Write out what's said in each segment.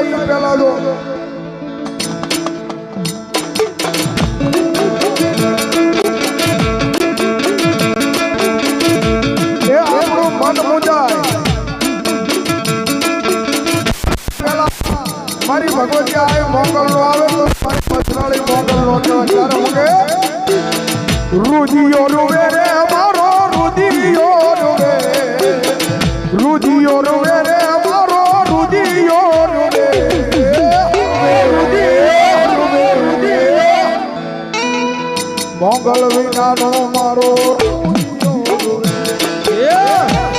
જાય પેલા જો એ આપણું મન મુજાય પેલા મારી ભગવતી આવે મોગલ નો આવે તો મારી પછરાળી મોગલ નો કહેવાય ત્યારે હું કે રુધિયો રૂવે રે અમારો રુધિયો રૂવે રુધિયો રૂવે રે અમારો રુધિયો રૂવે રુધિયો રૂવે રુધિયો મોગલ વિનાનો મારો રુધિયો રૂવે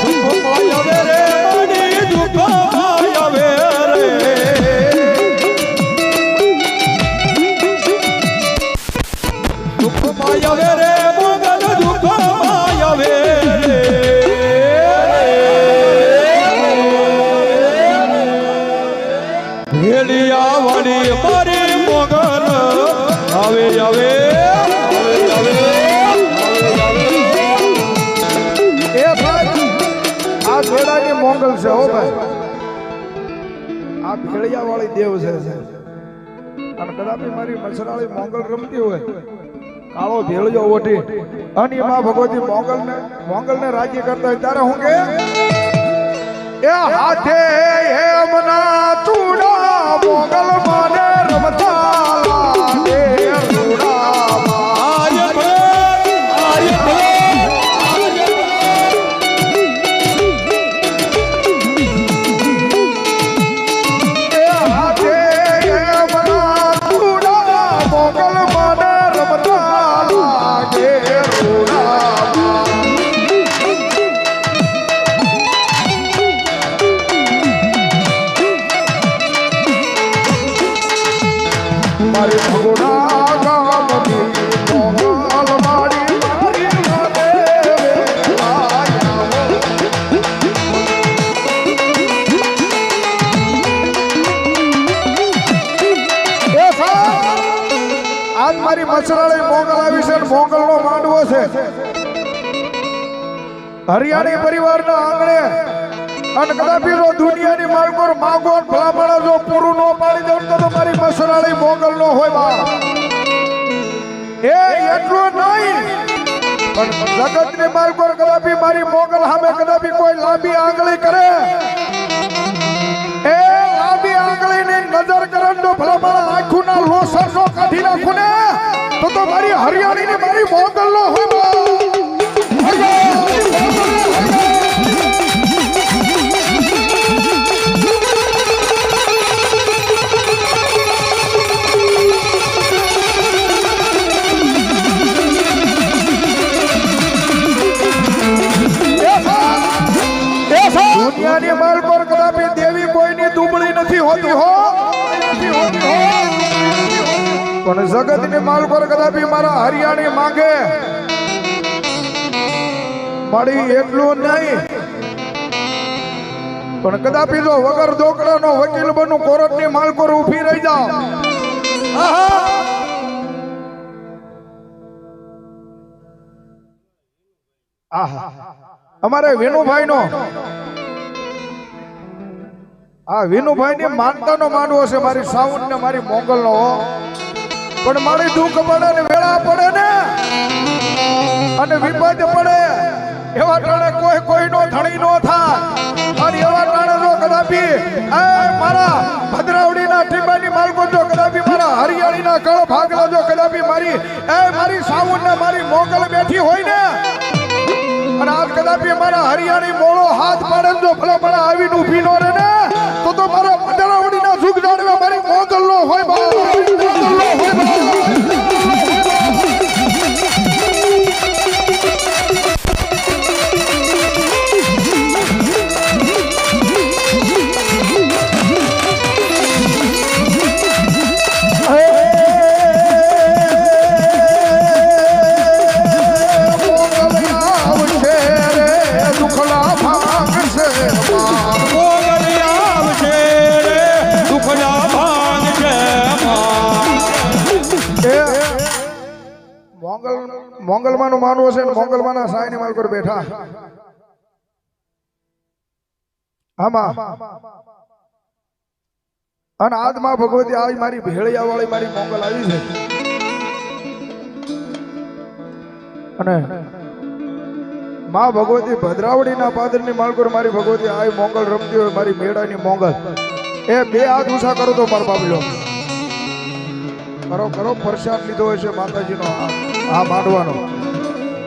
દુઃખ માયવે રે મની દુઃખ માયવે રે દુઃખ માયવે રે મોગલ દુઃખ માયવે ભેલિયા વાળી મારી મોગલ આવે આવે એ ભાઈ આ ભેળાની મોગલ છે હો ભાઈ આ ભેળિયા વાળી દેવ છે અને કદાપી મારી મસરાળી મોગલ રમતી હોય કાળો ભેળિયો ઓઢી અને એમાં ભગવતી મોગલને રાજી કરતા હોય ત્યારે હું કે એ હાથે એમના ચૂડા મોગલ માને રમતા લાગે રૂડામાં એ હાથે એમના ચૂડા મોગલ માને રમતા લાગે રૂડામાં મારી ભગોડા ગામની મોગલ મારી મારી માને આજ મારી મસરાળી મોગલ આવી છે મોગલ નો માંડવો છે હરિયાણી પરિવારના આંગણે અને કદાપી જો દુનિયાની માલકોર માગો ભલામણ જો પૂરું ન પાડી દઉં તો મારી મસરાળી મોગલ નો હોય બા એ એટલું નહીં પણ જગતની માલકોર કદાપી મારી મોગલ સામે કદાપી કોઈ લાંબી આંગળી કરે એ લાંબી આંગળીની નજર કરે તો ભલામણ આંખોના લોસર નો કાઢી નાખું ને તો મારી હરિયાણીની મારી મોગલ નો હોય બા દુનિયાની માલ પર કદાપી દેવી કોઈની દુબળી નથી હોતી હો પણ જગતની માલ પર કદાપી મારા હરિયાણી માંગે મળી એટલું નહીં પણ કદાપી જો વગર દોકડાનો વકીલ બનું કોર્ટની માલ પર ઊભી રહી જાઓ અમારે વિનુભાઈ નો આ વિનુભાઈ ની માનતાનો માંડવો છે મારી સાઉન્ડ ને મારી મોગલ નો પણ મારી દુઃખ પડે ને વેળા પડે ને અને વિપદ પડે એવા ટાણે કોઈ નો ધણી નો થાય અને એવા ટાણે જો કદાપી મારા ભદ્રાવડીના ટીંબાની માલકો જો કદાપી મારા હરિયાણીના કળ ભાગલા જો કદાપી મારી સાઉન્ડ ને મારી મોગલ બેઠી હોય ને અને આજ કદાપી મારા હરિયાણી મોળો હાથ પાડે જો ભલા ભલા આવીને ઊભી નો રહે ને તો મારા ભદ્રાવડીના સુખ જાણવા મારી મોગલ નો હોય બા મોંગલમાં નું માનવું છે મોંગલમાં ના સાય ની માલ પર બેઠા આમાં અને આજ માં ભગવતી આજ મારી ભેળિયા વાળી મારી મોંગલ આવી છે અને માં ભગવતી ભદ્રાવડીના પાદરની માલકોર મારી ભગવતી આઈ મોંગલ રમતી હોય મારી મેળાની મોંગલ એ બે હાથ ઊંચા કરો તો મારો બાબલો કરો કરો પ્રસાદ લીધો હોય છે માતાજીનો આ માંડવાનો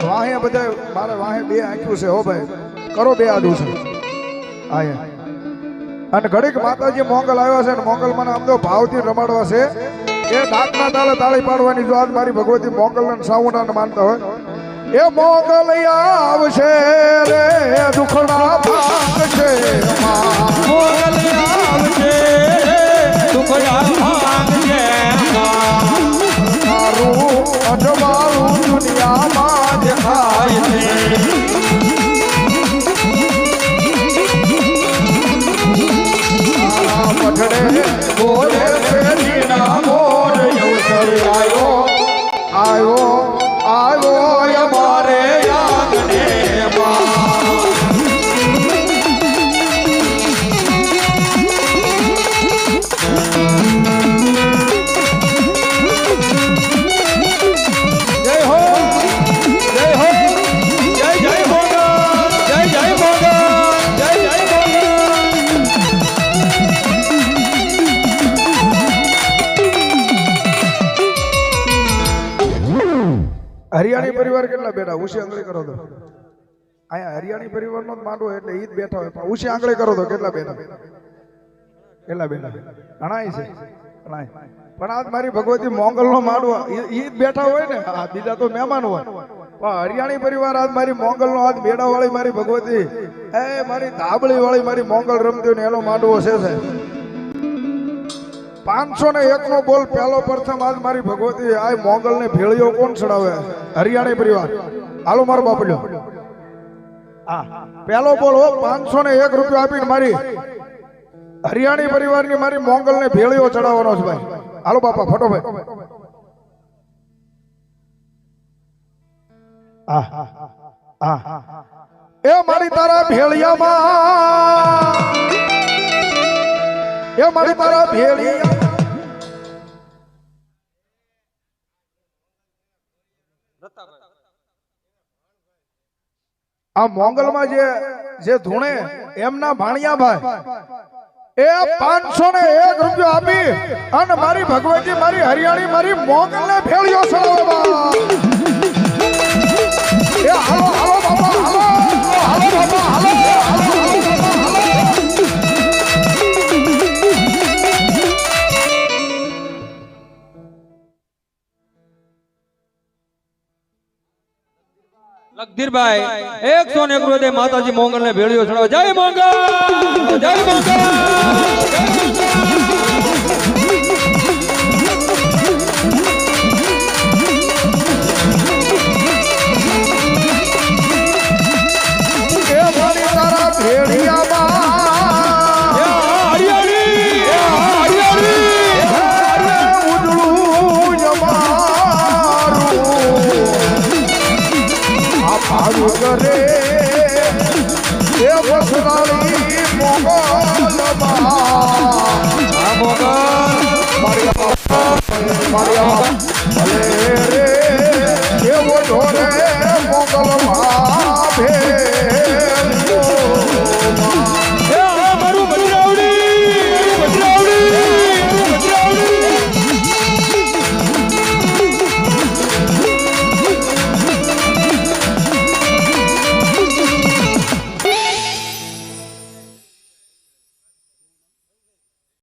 વાહે બધા મારે વાહે બે આંખ્યું છે હો ભાઈ કરો બે હાથ ઊંચા આયા અને ઘડીક માતાજી મોંગલ આવ્યા છે અને મોંગલ મને આમ તો ભાવથી રમાડવા છે એ ડાકના તાલે તાળી પાડવાની જો આજ મારી ભગવતી મોંગલ ને સાઉન્ડ માનતા હોય એ મોંગલ આવશે રે દુખડા ભાગશે મોંગલ આવશે દુખડા ભાગશે મારું અજવાળું દુનિયામાં દેખાય છે પઠડે બોલે ફેરીના મોર અવસર આવ્યો આવ્યો આવ્યો અમારે આંગણે જય હો જય હો જય જય મોગલ જય જય મોગલ જય જય મોગલ હરિયાણી પરિવાર કેટલા બેઠા ઉછી આંગળી કરો તો અહીંયા હરિયાણી પરિવાર નો જ માંડવો એટલે ઈ જ બેઠા હોય પણ ઉછી આંગળી કરો તો કેટલા બેઠા કેટલા બેઠા ઘણાય છે ઘણાય પણ આજ મારી ભગવતી મોંગલ નો માંડવો ઈ જ બેઠા હોય ને આ બીજા તો મહેમાન હોય પણ હરિયાણી પરિવાર આજ મારી મોંગલ નો આજ બેડા વાળી મારી ભગવતી એ મારી ધાબળી વાળી મારી મોંગલ રમતી ને એનો માંડવો છે 501 નો બોલ પહેલો પ્રથમ આજ મારી ભગવતી આ મોંગલ ને ભેળિયો કોણ ચડાવે હરિયાણી પરિવાર હાલો મારો બાપલ્યો પહેલો બોલ 501 રૂપિયા આપીને મારી હરિયાણી પરિવાર ની મારી મોંગલ ને ભેળિયો ચડાવવાનો છે ભાઈ હાલો બાપા ફટો ભાઈ એ મારી તારા ભેળિયામાં એ મારી તારા ભેળિયા આ મોંગલમાં જે ધૂણે એમના ભાણિયા ભાઈ એ 501 રૂપિયા આપી અને મારી ભગવતી મારી હરિયાણી મારી મોંગલ ને ભેળિયો ચડાવે એ હાલો હાલો બાપા હાલો હાલો બાપા હાલો લગધીરભાઈ 101 રૂપિયા માતાજી મોંગલ ને ભેળિયો ચડાવે જય મોંગલ જય મોંગલ કરે એ વસરાળી મોગલ મારી ભલે રે એવો ઢોરે મોગલ